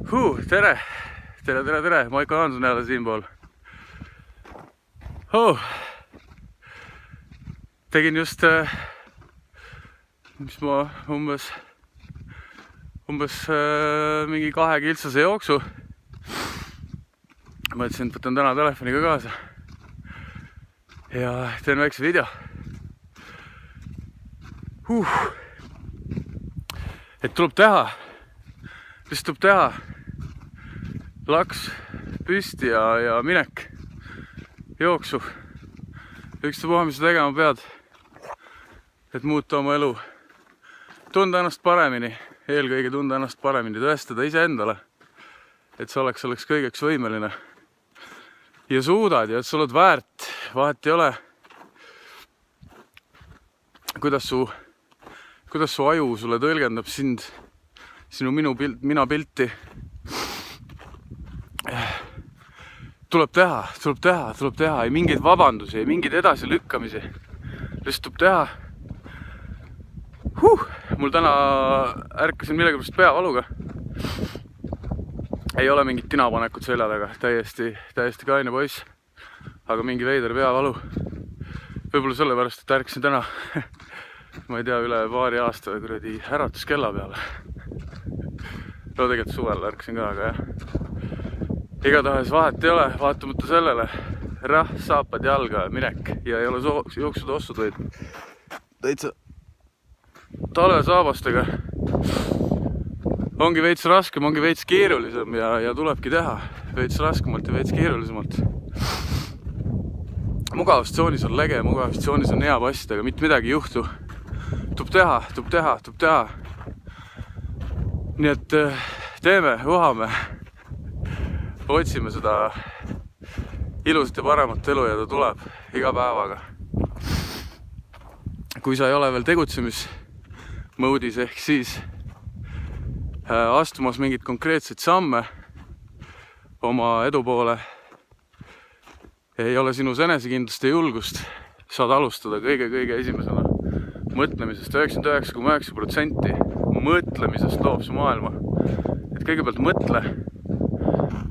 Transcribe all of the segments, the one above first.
Tere! Tere! Maiko Jaanson jälle siinpool. Tegin just mis ma umbes mingi 2 kiltsase jooksu. Mõtlesin, et võtan täna telefoniga kaasa ja teen väikse video. Et tuleb teha, mis tuleb teha. Laks püsti ja minek jooksu. Ükstapuha, mis sa tegema pead, et muuta oma elu. Tunda ennast paremini, eelkõige tunda ennast paremini, tõestada iseendale, et sa oleks kõigeks võimeline. Ja suudad ja et sa oled väärt, vahet ei ole, kuidas su aju sulle tõlgendab sinu mina pilti. Tuleb teha, ei mingeid vabandusi, ei mingeid edasi lükkamisi. Lihtsalt tuleb teha. Mul täna ärkasin millegipärast peavaluga. Ei ole mingit tinapanekut selja taga, täiesti kaine poiss. Aga mingi veider peavalu. Võib-olla sellepärast, et ärkasin täna, ma ei tea, üle paari aasta kuradi äratuskella peale. No tegelikult suvel ärkasin ka, aga jah. Igatahes vahet ei ole, vaatamata sellele, saapad jalga, minek ja ei ole jooksud ossud, vaid täitsa talvesaabastega. Ongi veits raskem, ongi veits keerulisem ja tulebki teha veits raskemalt ja veits keerulisemalt. Mugavustsoonis on lege, mugavustsoonis on hea passid, aga mitte midagi ei juhtu. Tuleb teha. Nii et teeme, uhame. Otsime seda ilusat ja paremat elu ja ta tuleb iga päevaga. Kui sa ei ole veel tegutsemismõudis ehk siis astumas mingid konkreetseid samme oma edu poole, ei ole sinus enesekindlust ja julgust, saad alustada kõige esimesena mõtlemisest. 99,9% mõtlemisest loob su maailma. Et kõigepealt mõtle,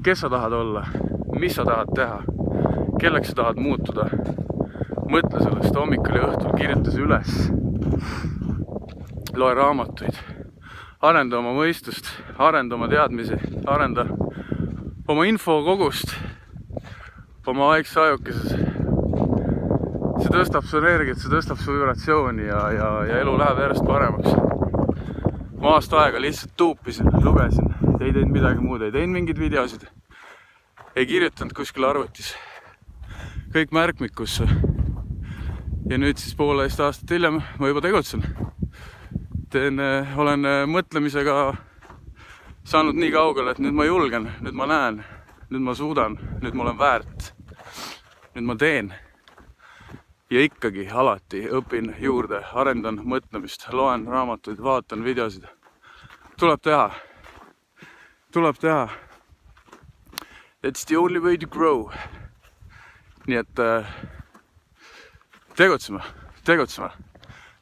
kes sa tahad olla, mis sa tahad teha, kelleks sa tahad muutuda. Mõtle sellest hommikul ja õhtul, kirjuta see üles. Loe raamatuid, arenda oma mõistust, arenda oma teadmisi, arenda oma infokogust, oma vaikse ajukeses. See tõstab su energiat, see tõstab su vibratsiooni ja elu läheb järjest paremaks. Ma aasta aega lihtsalt tuupisin, lugesin, ei teinud midagi muud, ei teinud mingeid videosid, ei kirjutanud kuskil arvutis, kõik märkmikusse. Ja nüüd siis 1,5 aastat hiljem ma juba tegutsen. Olen mõtlemisega saanud nii kaugele, et nüüd ma julgen, nüüd ma näen, nüüd ma suudan, nüüd ma olen väärt, nüüd ma teen. Ja ikkagi alati õpin juurde, arendan mõtlemist, loen raamatuid, vaatan videosid. Tuleb teha. It's the only way to grow. Nii et tegutseme.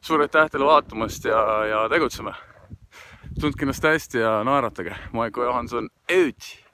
Suur aitäh teile vaatamast ja tegutseme. Tundke ennast hästi ja naeratage. Maiko Jaanson, out!